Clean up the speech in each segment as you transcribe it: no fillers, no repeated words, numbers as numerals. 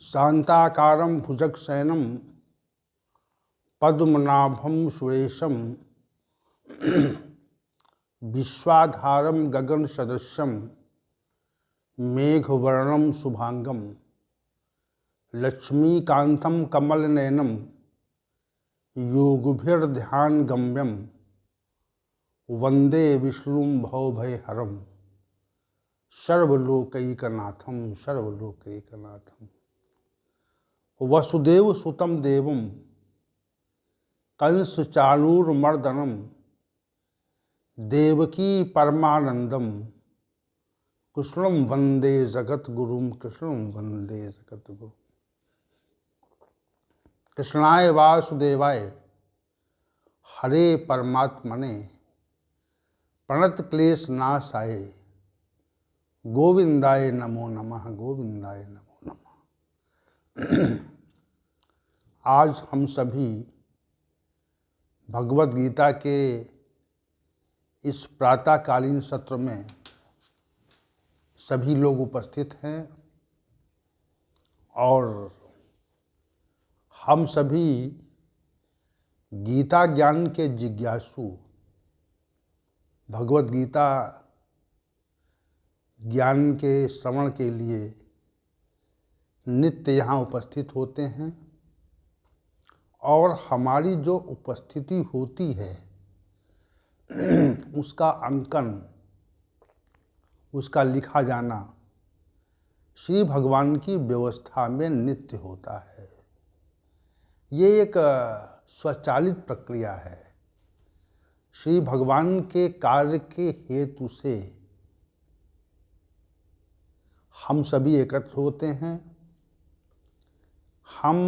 शांताकारं भुजगशयनं पद्मनाभं सुरेशं विश्वाधारं गगनसदृशं मेघवर्णं शुभांगं लक्ष्मीकान्तं कमलनयनं योगिभिर्ध्यानगम्यं वंदे विष्णुं भवभयहरं सर्वलोकैकनाथं सर्वलोकैकनाथं। वसुदेवसुतं देवं कंसचाणूरमर्दनं देवकी परमानंदम कृष्णं वंदे जगद्गुरुं कृष्णं वंदे जगद्गुरुं। कृष्णाय वासुदेवाय हरे परमात्मने प्रणत क्लेश नाशाय गोविंदाय नमो नमः गोविंदाय नमो नमः। आज हम सभी भगवद गीता के इस प्रातःकालीन सत्र में सभी लोग उपस्थित हैं और हम सभी गीता ज्ञान के जिज्ञासु भगवद गीता ज्ञान के श्रवण के लिए नित्य यहाँ उपस्थित होते हैं और हमारी जो उपस्थिति होती है उसका अंकन, उसका लिखा जाना श्री भगवान की व्यवस्था में नित्य होता है। ये एक स्वचालित प्रक्रिया है। श्री भगवान के कार्य के हेतु से हम सभी एकत्र होते हैं। हम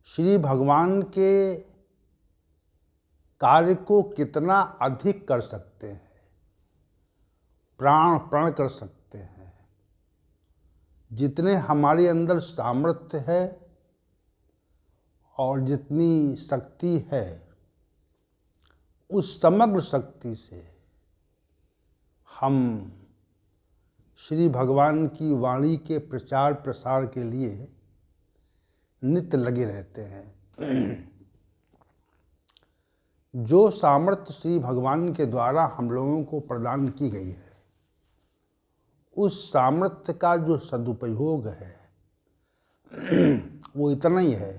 श्री भगवान के कार्य को कितना अधिक कर सकते हैं, प्राण कर सकते हैं, जितने हमारे अंदर सामर्थ्य है और जितनी शक्ति है, उस समग्र शक्ति से हम श्री भगवान की वाणी के प्रचार प्रसार के लिए नित्य लगे रहते हैं। जो सामर्थ्य श्री भगवान के द्वारा हम लोगों को प्रदान की गई है, उस सामर्थ्य का जो सदुपयोग है वो इतना ही है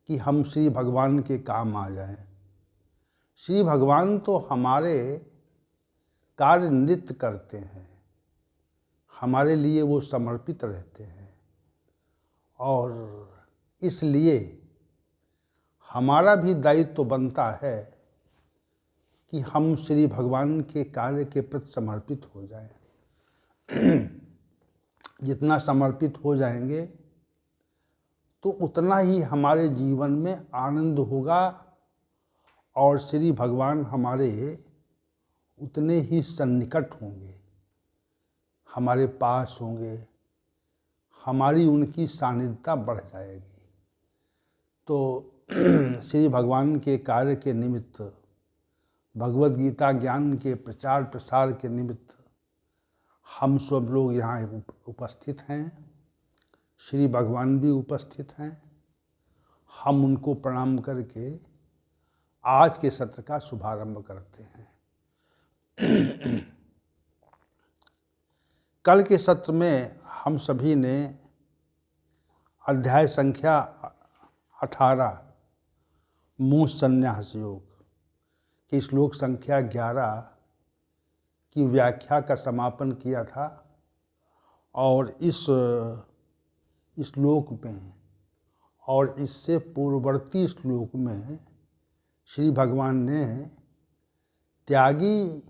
कि हम श्री भगवान के काम आ जाएं। श्री भगवान तो हमारे कार्य नित्य करते हैं, हमारे लिए वो समर्पित रहते हैं और इसलिए हमारा भी दायित्व तो बनता है कि हम श्री भगवान के कार्य के प्रति समर्पित हो जाएं। जितना समर्पित हो जाएंगे तो उतना ही हमारे जीवन में आनंद होगा और श्री भगवान हमारे उतने ही सन्निकट होंगे, हमारे पास होंगे, हमारी उनकी सानिध्यता बढ़ जाएगी। तो श्री भगवान के कार्य के निमित्त, भगवद गीता ज्ञान के प्रचार प्रसार के निमित्त हम सब लोग यहाँ उपस्थित हैं। श्री भगवान भी उपस्थित हैं। हम उनको प्रणाम करके आज के सत्र का शुभारंभ करते हैं। कल के सत्र में हम सभी ने अध्याय संख्या 18 मोह संन्यास योग की श्लोक संख्या 11 की व्याख्या का समापन किया था और इस श्लोक में और इससे पूर्ववर्ती श्लोक में श्री भगवान ने त्यागी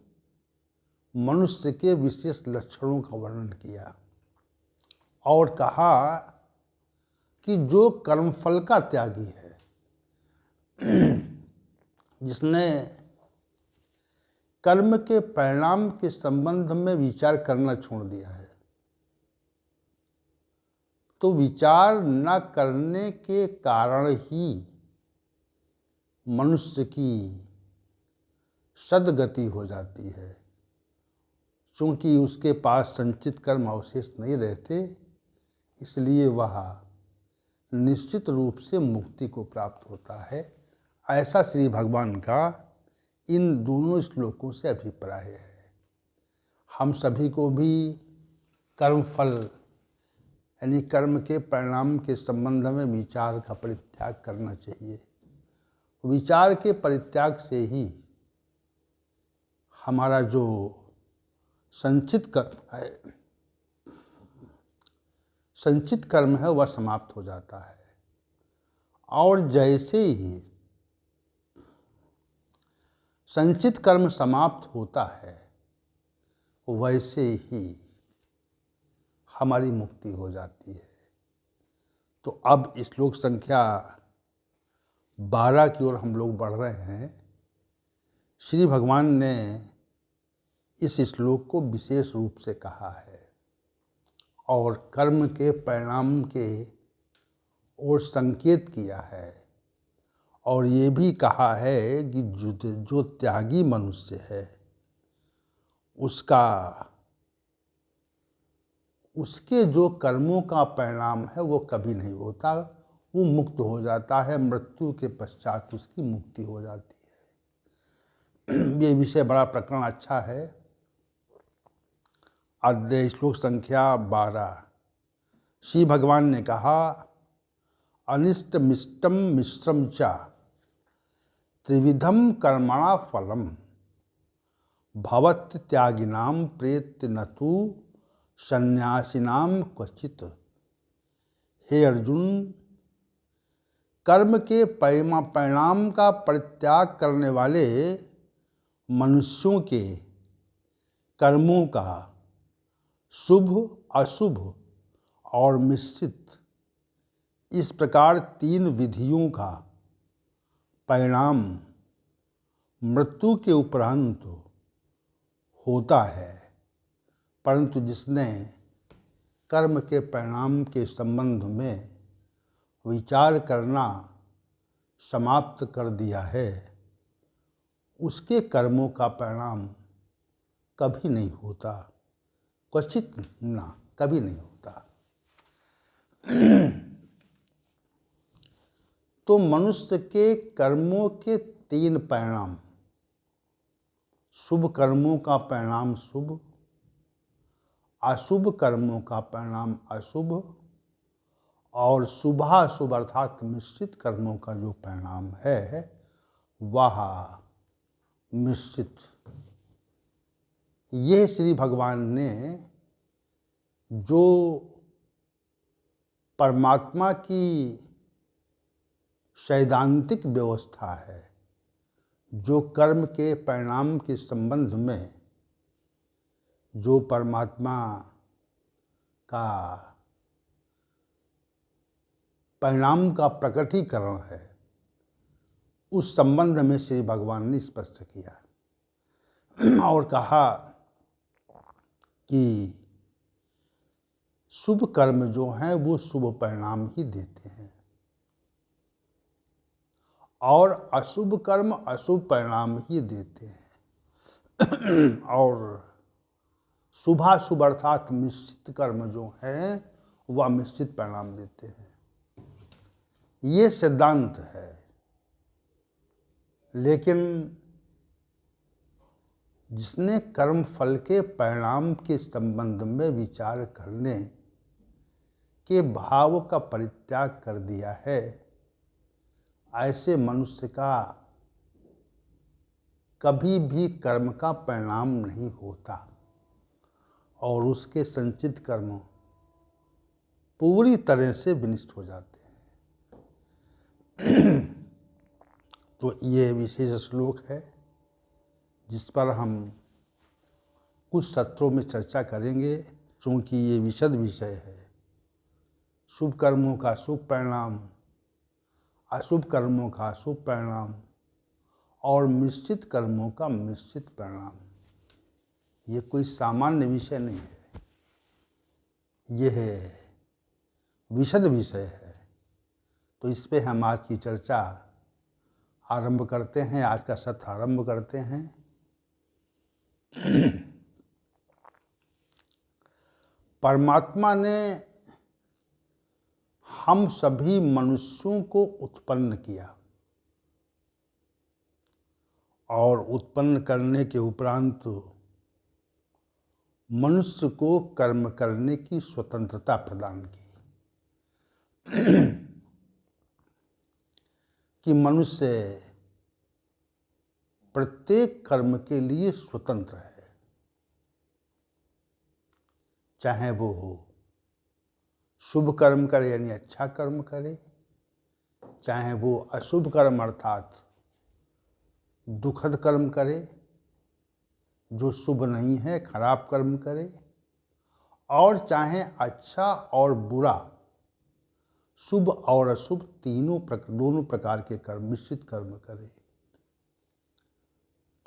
मनुष्य के विशेष लक्षणों का वर्णन किया और कहा कि जो कर्मफल का त्यागी है, जिसने कर्म के परिणाम के संबंध में विचार करना छोड़ दिया है, तो विचार न करने के कारण ही मनुष्य की सद्गति हो जाती है। चूँकि उसके पास संचित कर्म अवशेष नहीं रहते, इसलिए वह निश्चित रूप से मुक्ति को प्राप्त होता है। ऐसा श्री भगवान का इन दोनों श्लोकों से अभिप्राय है। हम सभी को भी कर्मफल यानी कर्म के परिणाम के संबंध में विचार का परित्याग करना चाहिए। विचार के परित्याग से ही हमारा जो संचित कर्म है वह समाप्त हो जाता है। और जैसे ही संचित कर्म समाप्त होता है वैसे ही हमारी मुक्ति हो जाती है। तो अब श्लोक संख्या 12 की ओर हम लोग बढ़ रहे हैं। श्री भगवान ने इस श्लोक को विशेष रूप से कहा है और कर्म के परिणाम के ओर संकेत किया है और ये भी कहा है कि जो त्यागी मनुष्य है उसके जो कर्मों का परिणाम है वो कभी नहीं होता, वो मुक्त हो जाता है। मृत्यु के पश्चात उसकी मुक्ति हो जाती है। ये विषय बड़ा प्रकरण अच्छा है। अध्याय श्लोक संख्या 12। श्री भगवान ने कहा, अनिष्ट मिष्टम मिश्रम च त्रिविधम कर्मणा फलम भवत् त्यागिनाम प्रेत्य न तु सन्यासिनाम क्वचित। हे अर्जुन, कर्म के परिणाम का परित्याग करने वाले मनुष्यों के कर्मों का शुभ, अशुभ और मिश्रित इस प्रकार 3 विधियों का परिणाम मृत्यु के उपरांत होता है, परंतु जिसने कर्म के परिणाम के संबंध में विचार करना समाप्त कर दिया है, उसके कर्मों का परिणाम कभी नहीं होता, क्वचित ना, कभी नहीं होता। तो मनुष्य के कर्मों के 3 परिणाम, शुभ कर्मों का परिणाम शुभ, अशुभ कर्मों का परिणाम अशुभ और शुभाशुभ अर्थात मिश्रित कर्मों का जो परिणाम है वह मिश्रित। ये श्री भगवान ने जो परमात्मा की सैद्धांतिक व्यवस्था है, जो कर्म के परिणाम के संबंध में जो परमात्मा का परिणाम का प्रकटीकरण है, उस संबंध में श्री भगवान ने स्पष्ट किया और कहा कि शुभ कर्म जो हैं वो शुभ परिणाम ही देते हैं और अशुभ कर्म अशुभ परिणाम ही देते हैं और शुभाशुभ अर्थात मिश्रित कर्म जो हैं वह मिश्रित परिणाम देते हैं। ये सिद्धांत है, लेकिन जिसने कर्म फल के परिणाम के संबंध में विचार करने के भाव का परित्याग कर दिया है, ऐसे मनुष्य का कभी भी कर्म का परिणाम नहीं होता और उसके संचित कर्म पूरी तरह से विनष्ट हो जाते हैं। तो ये विशेष श्लोक है जिस पर हम कुछ सत्रों में चर्चा करेंगे, चूँकि ये विशद विषय है। शुभ कर्मों का शुभ परिणाम, अशुभ कर्मों का अशुभ परिणाम और मिश्रित कर्मों का मिश्रित परिणाम। ये कोई सामान्य विषय नहीं है, यह विशद विषय है। तो इस पे हम आज की चर्चा आरंभ करते हैं, आज का सत्र आरंभ करते हैं। परमात्मा ने हम सभी मनुष्यों को उत्पन्न किया और उत्पन्न करने के उपरांत मनुष्य को कर्म करने की स्वतंत्रता प्रदान की कि मनुष्य प्रत्येक कर्म के लिए स्वतंत्र है, चाहे वो हो शुभ कर्म करे यानी अच्छा कर्म करे, चाहे वो अशुभ कर्म अर्थात दुखद कर्म करे, जो शुभ नहीं है खराब कर्म करे, और चाहे अच्छा और बुरा, शुभ और अशुभ दोनों प्रकार के कर्म, मिश्रित कर्म करे।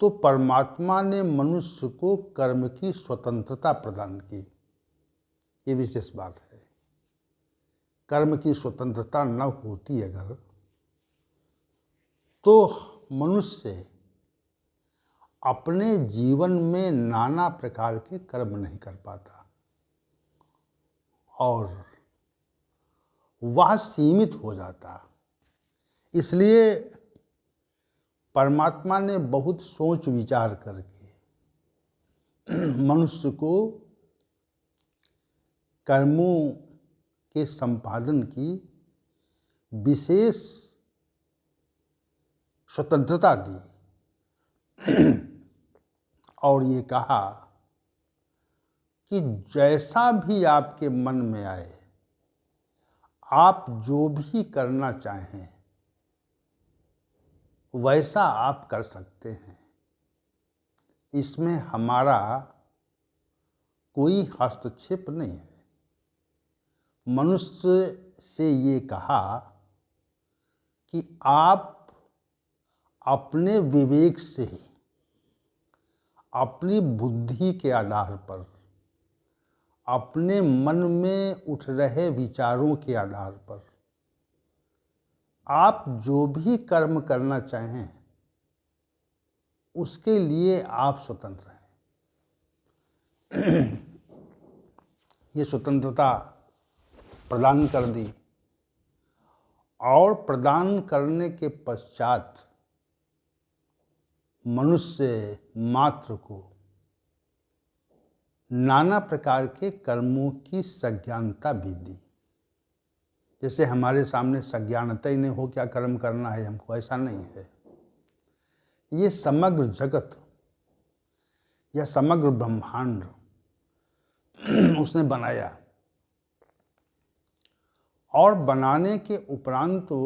तो परमात्मा ने मनुष्य को कर्म की स्वतंत्रता प्रदान की, ये विशेष बात है। कर्म की स्वतंत्रता न होती अगर, तो मनुष्य अपने जीवन में नाना प्रकार के कर्म नहीं कर पाता और वह सीमित हो जाता। इसलिए परमात्मा ने बहुत सोच विचार करके मनुष्य को कर्मों के संपादन की विशेष स्वतंत्रता दी और ये कहा कि जैसा भी आपके मन में आए, आप जो भी करना चाहें वैसा आप कर सकते हैं, इसमें हमारा कोई हस्तक्षेप नहीं है। मनुष्य से ये कहा कि आप अपने विवेक से, अपनी बुद्धि के आधार पर, अपने मन में उठ रहे विचारों के आधार पर आप जो भी कर्म करना चाहें उसके लिए आप स्वतंत्र हैं। ये स्वतंत्रता प्रदान कर दी और प्रदान करने के पश्चात मनुष्य मात्र को नाना प्रकार के कर्मों की सज्ञानता भी दी। जैसे हमारे सामने सज्ञानता ही नहीं हो क्या कर्म करना है हमको, ऐसा नहीं है। ये समग्र जगत या समग्र ब्रह्मांड उसने बनाया और बनाने के उपरांत तो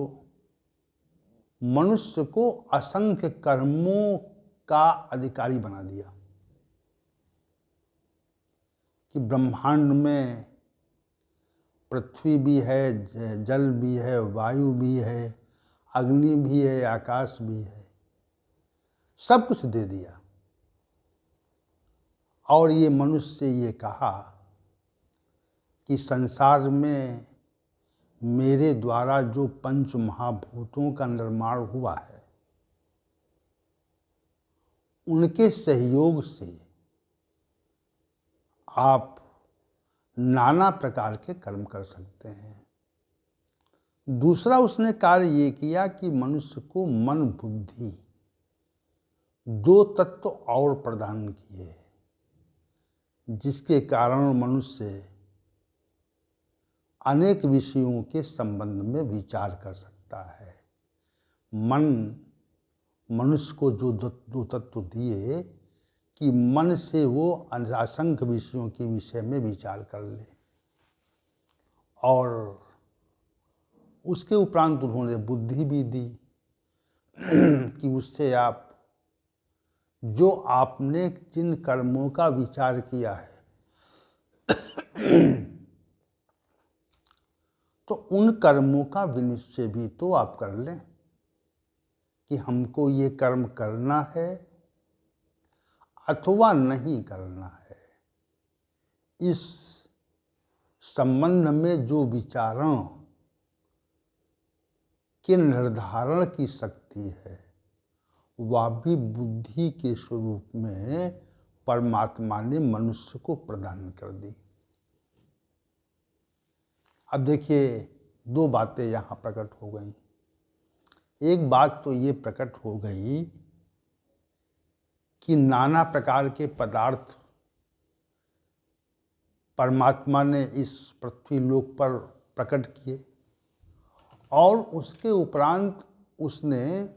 मनुष्य को असंख्य कर्मों का अधिकारी बना दिया कि ब्रह्मांड में पृथ्वी भी है, जल भी है, वायु भी है, अग्नि भी है, आकाश भी है, सब कुछ दे दिया। और ये मनुष्य से ये कहा कि संसार में मेरे द्वारा जो पंच महाभूतों का निर्माण हुआ है उनके सहयोग से आप नाना प्रकार के कर्म कर सकते हैं। दूसरा उसने कार्य ये किया कि मनुष्य को मन बुद्धि दो तत्व और प्रदान किए, जिसके कारण मनुष्य अनेक विषयों के संबंध में विचार कर सकता है। मन मनुष्य को जो दो तत्व दिए कि मन से वो असंख्य विषयों के विषय में विचार कर ले, और उसके उपरांत उन्होंने बुद्धि भी दी कि उससे आप जो आपने जिन कर्मों का विचार किया है तो उन कर्मों का विनिश्चय भी तो आप कर लें कि हमको ये कर्म करना है अथवा नहीं करना है। इस संबंध में जो विचारों के निर्धारण की शक्ति है वह भी बुद्धि के स्वरूप में परमात्मा ने मनुष्य को प्रदान कर दी। अब देखिए, दो बातें यहाँ प्रकट हो गई। एक बात तो ये प्रकट हो गई कि नाना प्रकार के पदार्थ परमात्मा ने इस पृथ्वी लोक पर प्रकट किए, और उसके उपरांत उसने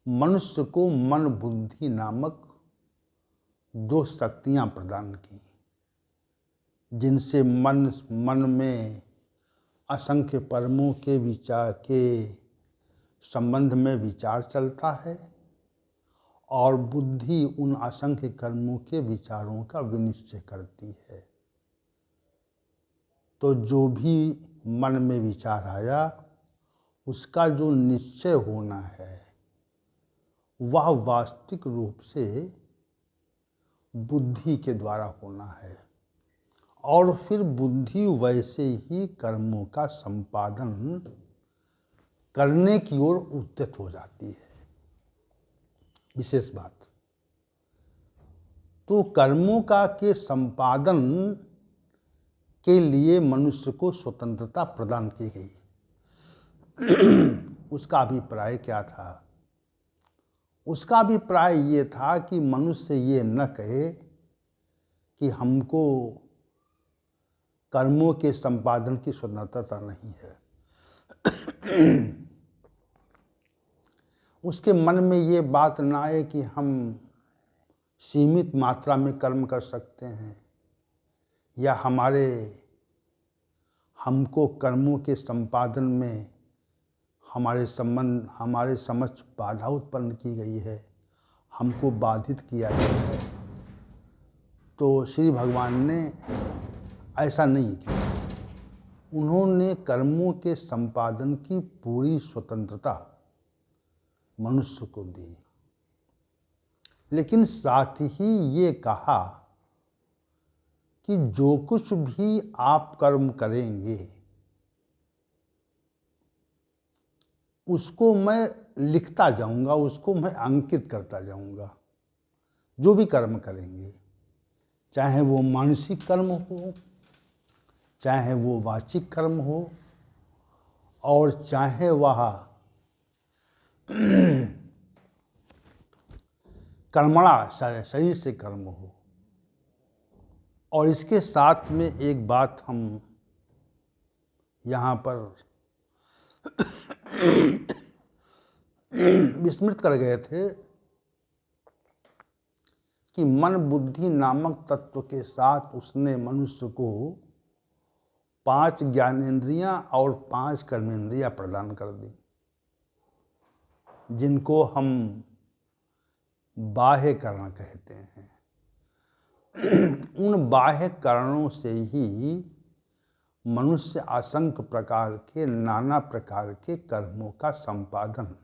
मनुष्य को मन बुद्धि नामक दो शक्तियाँ प्रदान की, जिनसे मन में असंख्य परमों के विचार के संबंध में विचार चलता है, और बुद्धि उन असंख्य कर्मों के विचारों का विनिश्चय करती है। तो जो भी मन में विचार आया, उसका जो निश्चय होना है वह वास्तविक रूप से बुद्धि के द्वारा होना है, और फिर बुद्धि वैसे ही कर्मों का संपादन करने की ओर उद्यत हो जाती है। विशेष बात, तो कर्मों का के संपादन के लिए मनुष्य को स्वतंत्रता प्रदान की गई। उसका अभिप्राय क्या था? उसका अभिप्राय ये था कि मनुष्य ये न कहे कि हमको कर्मों के संपादन की स्वतंत्रता नहीं है। उसके मन में ये बात ना आए कि हम सीमित मात्रा में कर्म कर सकते हैं, या हमको कर्मों के संपादन में हमारे समक्ष बाधा उत्पन्न की गई है, हमको बाधित किया गया है। तो श्री भगवान ने ऐसा नहीं किया। उन्होंने कर्मों के संपादन की पूरी स्वतंत्रता मनुष्य को दी, लेकिन साथ ही ये कहा कि जो कुछ भी आप कर्म करेंगे उसको मैं लिखता जाऊंगा, उसको मैं अंकित करता जाऊंगा। जो भी कर्म करेंगे, चाहे वो मानसिक कर्म हो, चाहे वो वाचिक कर्म हो, और चाहे वह कर्मणा शरीर से कर्म हो। और इसके साथ में एक बात हम यहाँ पर विस्मृत कर गए थे कि मन बुद्धि नामक तत्व के साथ उसने मनुष्य को 5 ज्ञानेंद्रियां और 5 कर्मेंद्रियां प्रदान कर दी, जिनको हम बाह्य करण कहते हैं। उन बाह्य कारणों से ही मनुष्य असंख्य प्रकार के नाना प्रकार के कर्मों का संपादन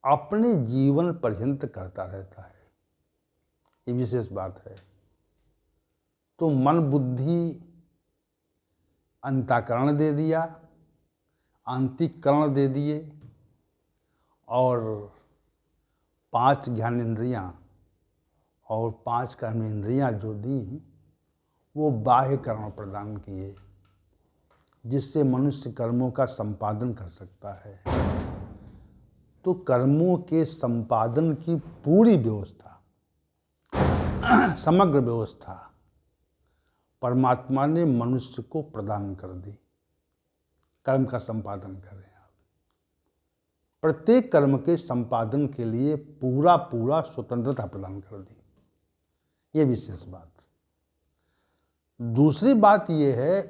अपने जीवन पर्यंत करता रहता है। ये विशेष बात है। तो मन बुद्धि अंतःकरण दे दिया, आंतरिककरण दे दिए, और 5 ज्ञानेंद्रियां और 5 कर्मेंद्रियां जो दी, वो बाह्य कर्म प्रदान किए, जिससे मनुष्य कर्मों का संपादन कर सकता है। तो कर्मों के संपादन की पूरी व्यवस्था, समग्र व्यवस्था परमात्मा ने मनुष्य को प्रदान कर दी। कर्म का संपादन करें आप। प्रत्येक कर्म के संपादन के लिए पूरा स्वतंत्रता प्रदान कर दी। ये विशेष बात। दूसरी बात यह है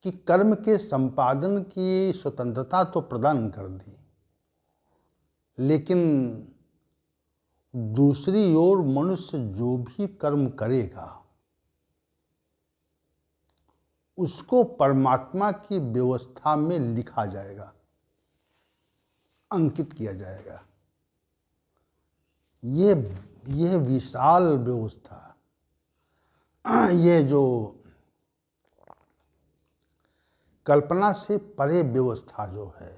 कि कर्म के संपादन की स्वतंत्रता तो प्रदान कर दी, लेकिन दूसरी ओर मनुष्य जो भी कर्म करेगा उसको परमात्मा की व्यवस्था में लिखा जाएगा, अंकित किया जाएगा। ये विशाल व्यवस्था, ये जो कल्पना से परे व्यवस्था जो है,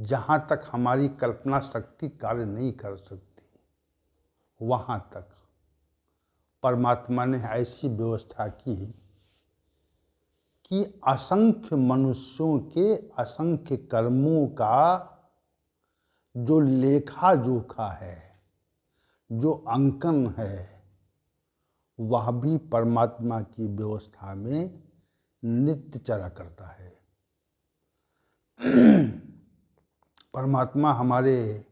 जहाँ तक हमारी कल्पना शक्ति कार्य नहीं कर सकती, वहाँ तक परमात्मा ने ऐसी व्यवस्था की कि असंख्य मनुष्यों के असंख्य कर्मों का जो लेखा जोखा है, जो अंकन है, वह भी परमात्मा की व्यवस्था में नित्य चला करता है। परमात्मा हमारे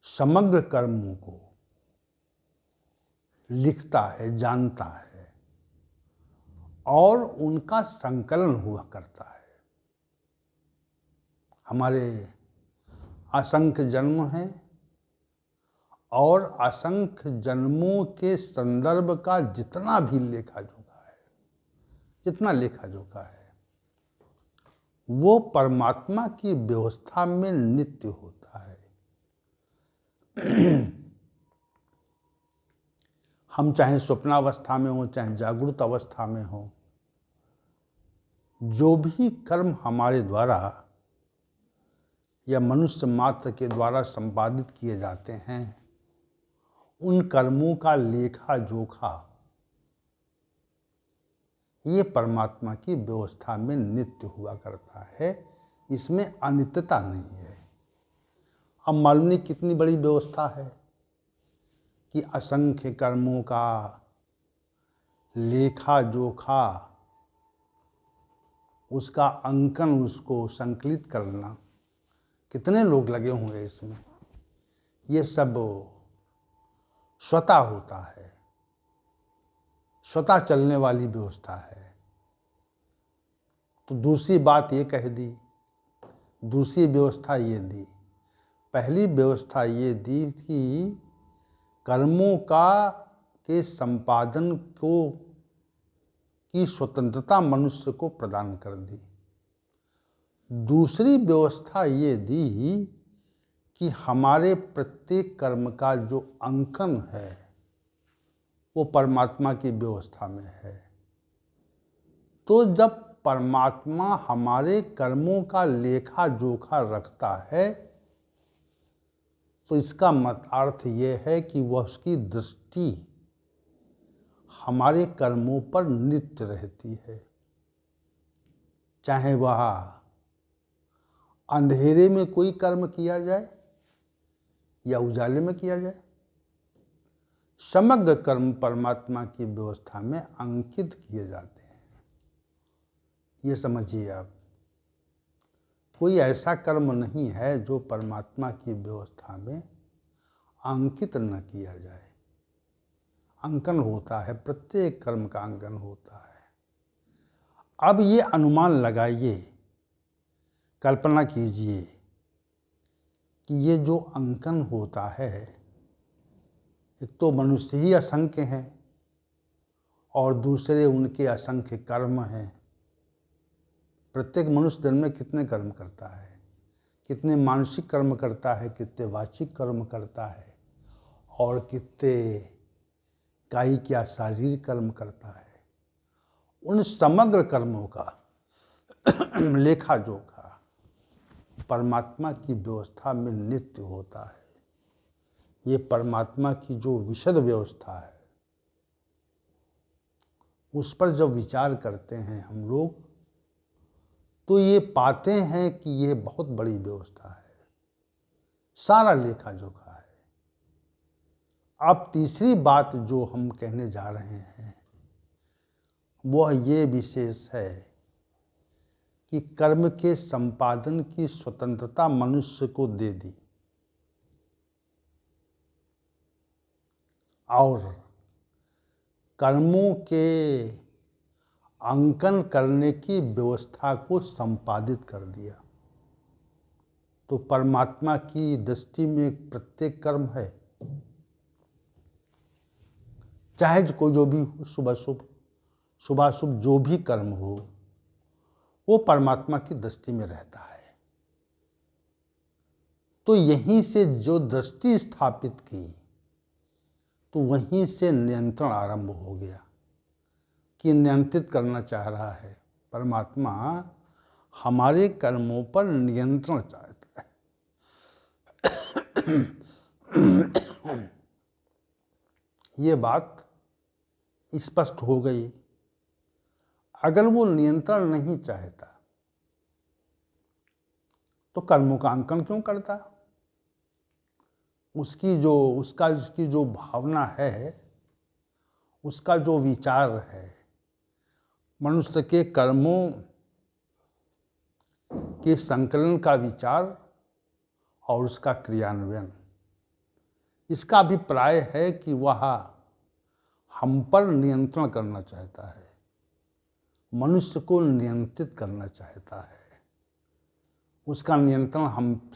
समग्र कर्मों को लिखता है, जानता है और उनका संकलन हुआ करता है। हमारे असंख्य जन्म हैं और असंख्य जन्मों के संदर्भ का जितना भी लेखा जोखा है, जितना लेखा जोखा है, वो परमात्मा की व्यवस्था में नित्य होता है। हम चाहे स्वप्नावस्था में हो, चाहे जागृत अवस्था में हो, जो भी कर्म हमारे द्वारा या मनुष्य मात्र के द्वारा संपादित किए जाते हैं, उन कर्मों का लेखा जोखा ये परमात्मा की व्यवस्था में नित्य हुआ करता है। इसमें अनित्यता नहीं है। अब मालूम नहीं कितनी बड़ी व्यवस्था है कि असंख्य कर्मों का लेखा जोखा, उसका अंकन, उसको संकलित करना, कितने लोग लगे होंगे इसमें। ये सब स्वतः होता है, स्वतः चलने वाली व्यवस्था है। तो दूसरी बात ये कह दी, दूसरी व्यवस्था ये दी। पहली व्यवस्था ये दी कि कर्मों के संपादन की स्वतंत्रता मनुष्य को प्रदान कर दी। दूसरी व्यवस्था ये दी कि हमारे प्रत्येक कर्म का जो अंकन है वो परमात्मा की व्यवस्था में है। तो जब परमात्मा हमारे कर्मों का लेखा जोखा रखता है, तो इसका अर्थ ये है कि वह उसकी दृष्टि हमारे कर्मों पर नित्य रहती है। चाहे वह अंधेरे में कोई कर्म किया जाए या उजाले में किया जाए, समग्र कर्म परमात्मा की व्यवस्था में अंकित किए जाते हैं। ये समझिए आप, कोई ऐसा कर्म नहीं है जो परमात्मा की व्यवस्था में अंकित न किया जाए। अंकन होता है, प्रत्येक कर्म का अंकन होता है। अब ये अनुमान लगाइए, कल्पना कीजिए कि ये जो अंकन होता है, एक तो मनुष्य ही असंख्य हैं और दूसरे उनके असंख्य कर्म हैं। प्रत्येक मनुष्य जन्म में कितने कर्म करता है, कितने मानसिक कर्म करता है, कितने वाचिक कर्म करता है और कितने कायिक या शारीरिक कर्म करता है। उन समग्र कर्मों का लेखा जोखा परमात्मा की व्यवस्था में नित्य होता है। ये परमात्मा की जो विशद व्यवस्था है, उस पर जब विचार करते हैं हम लोग, तो ये पाते हैं कि ये बहुत बड़ी व्यवस्था है, सारा लेखा जोखा है। अब तीसरी बात जो हम कहने जा रहे हैं वह ये विशेष है कि कर्म के संपादन की स्वतंत्रता मनुष्य को दे दी और कर्मों के अंकन करने की व्यवस्था को संपादित कर दिया। तो परमात्मा की दृष्टि में प्रत्येक कर्म है, चाहे कोई जो भी हो, शुभाशुभ जो भी कर्म हो, वो परमात्मा की दृष्टि में रहता है। तो यहीं से जो दृष्टि स्थापित की, तो वहीं से नियंत्रण आरंभ हो गया कि नियंत्रित करना चाह रहा है। परमात्मा हमारे कर्मों पर नियंत्रण चाहता है। ये बात स्पष्ट हो गई। अगर वो नियंत्रण नहीं चाहता तो कर्मों का अंकन क्यों करता? उसकी जो भावना है, उसका जो विचार है, मनुष्य के कर्मों के संकलन का विचार और उसका क्रियान्वयन, इसका अभिप्राय है कि वह हम पर नियंत्रण करना चाहता है, मनुष्य को नियंत्रित करना चाहता है। उसका नियंत्रण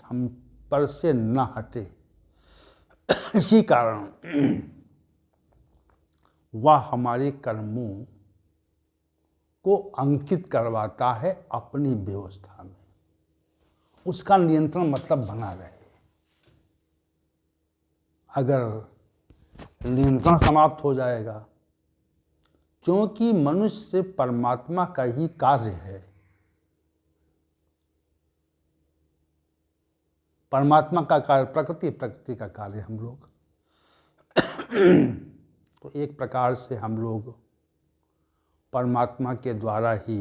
हम पर से न हटे। इसी कारण वह हमारे कर्मों को अंकित करवाता है अपनी व्यवस्था में। उसका नियंत्रण मतलब बना रहे। अगर नियंत्रण समाप्त हो जाएगा, क्योंकि मनुष्य परमात्मा का ही कार्य है, परमात्मा का कार्य प्रकृति, प्रकृति का कार्य हम लोग। तो एक प्रकार से हम लोग परमात्मा के द्वारा ही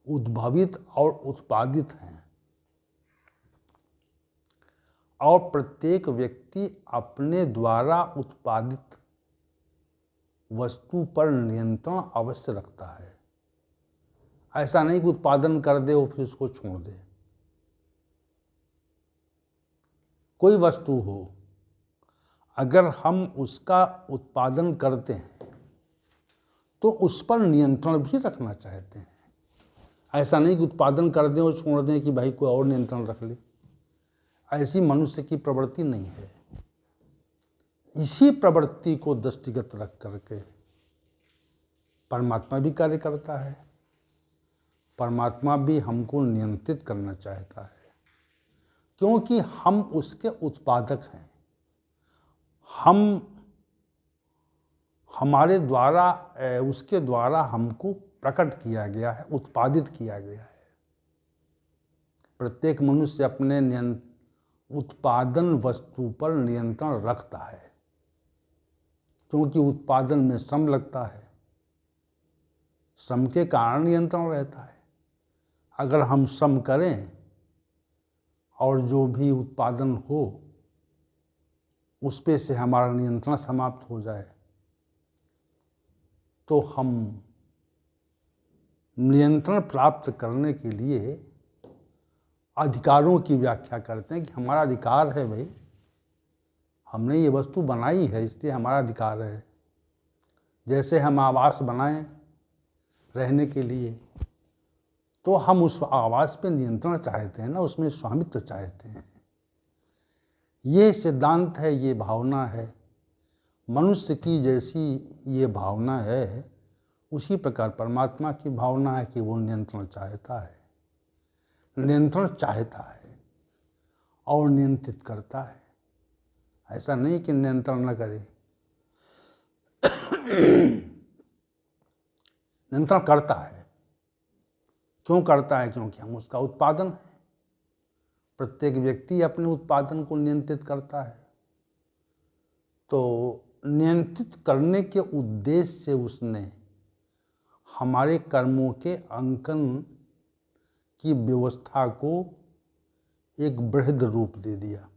उद्भवित और उत्पादित हैं, और प्रत्येक व्यक्ति अपने द्वारा उत्पादित वस्तु पर नियंत्रण अवश्य रखता है। ऐसा नहीं कि उत्पादन कर दे और फिर उसको छोड़ दे। कोई वस्तु हो, अगर हम उसका उत्पादन करते हैं तो उस पर नियंत्रण भी रखना चाहते हैं। ऐसा नहीं कि उत्पादन कर दें और छोड़ दें कि भाई कोई और नियंत्रण रख ले। ऐसी मनुष्य की प्रवृत्ति नहीं है। इसी प्रवृत्ति को दृष्टिगत रख करके परमात्मा भी कार्य करता है। परमात्मा भी हमको नियंत्रित करना चाहता है, क्योंकि हम उसके उत्पादक हैं। हमारे द्वारा, उसके द्वारा हमको प्रकट किया गया है, उत्पादित किया गया है। प्रत्येक मनुष्य अपने उत्पादन वस्तु पर नियंत्रण रखता है, क्योंकि उत्पादन में श्रम लगता है। श्रम के कारण नियंत्रण रहता है। अगर हम श्रम करें और जो भी उत्पादन हो उस पे से हमारा नियंत्रण समाप्त हो जाए, तो हम नियंत्रण प्राप्त करने के लिए अधिकारों की व्याख्या करते हैं कि हमारा अधिकार है भाई, हमने ये वस्तु बनाई है इसलिए हमारा अधिकार है। जैसे हम आवास बनाएं रहने के लिए, तो हम उस आवास पे नियंत्रण चाहते हैं ना, उसमें स्वामित्व चाहते हैं। ये सिद्धांत है, ये भावना है। मनुष्य की जैसी ये भावना है, उसी प्रकार परमात्मा की भावना है कि वो नियंत्रण चाहता है, नियंत्रण चाहता है और नियंत्रित करता है। ऐसा नहीं कि नियंत्रण न करे। नियंत्रण करता है। क्यों करता है? क्योंकि हम उसका उत्पादन है। प्रत्येक व्यक्ति अपने उत्पादन को नियंत्रित करता है। तो नियंत्रित करने के उद्देश्य से उसने हमारे कर्मों के अंकन की व्यवस्था को एक बृहद रूप दे दिया,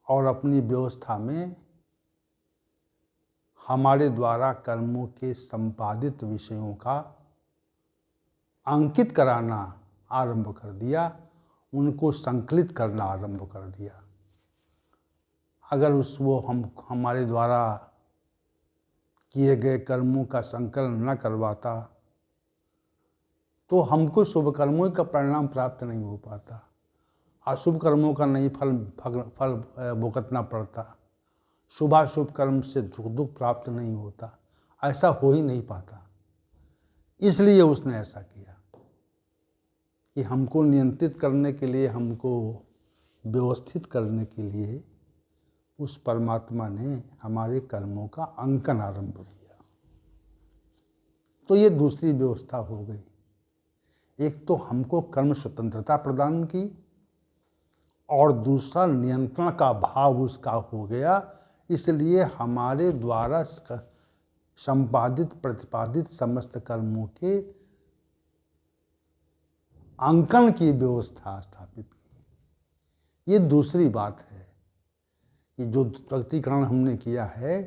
और अपनी व्यवस्था में हमारे द्वारा कर्मों के संपादित विषयों का अंकित कराना आरंभ कर दिया, उनको संकलित करना आरंभ कर दिया। अगर वो हमारे द्वारा किए गए कर्मों का संकलन न करवाता तो हमको शुभ कर्मों का परिणाम प्राप्त नहीं हो पाता, अशुभ कर्मों का नहीं फल भुगतना पड़ता, शुभाशुभ कर्म से दुख प्राप्त नहीं होता, ऐसा हो ही नहीं पाता। इसलिए उसने ऐसा किया कि हमको नियंत्रित करने के लिए, हमको व्यवस्थित करने के लिए उस परमात्मा ने हमारे कर्मों का अंकन आरंभ किया। तो ये दूसरी व्यवस्था हो गई। एक तो हमको कर्म स्वतंत्रता प्रदान की, और दूसरा नियंत्रण का भाव उसका हो गया। इसलिए हमारे द्वारा संपादित प्रतिपादित समस्त कर्मों के अंकन की व्यवस्था स्थापित की। ये दूसरी बात है। ये जो प्रकटीकरण हमने किया है,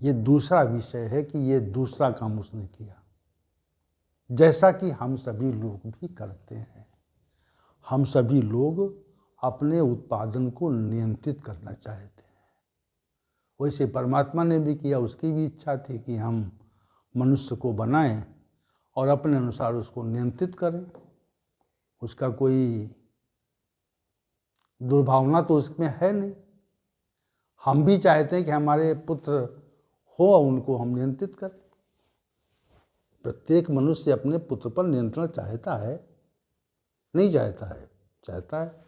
ये दूसरा विषय है कि ये दूसरा काम उसने किया, जैसा कि हम सभी लोग भी करते हैं। हम सभी लोग अपने उत्पादन को नियंत्रित करना चाहते हैं। वैसे परमात्मा ने भी किया, उसकी भी इच्छा थी कि हम मनुष्य को बनाएं और अपने अनुसार उसको नियंत्रित करें। उसका कोई दुर्भावना तो उसमें है नहीं। हम भी चाहते हैं कि हमारे पुत्र हो, उनको हम नियंत्रित करें। प्रत्येक मनुष्य अपने पुत्र पर नियंत्रण चाहता है, नहीं चाहता है? चाहता है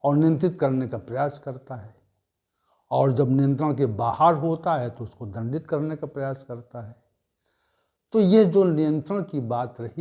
और नियंत्रित करने का प्रयास करता है। और जब नियंत्रण के बाहर होता है तो उसको दंडित करने का प्रयास करता है। तो ये जो नियंत्रण की बात रही,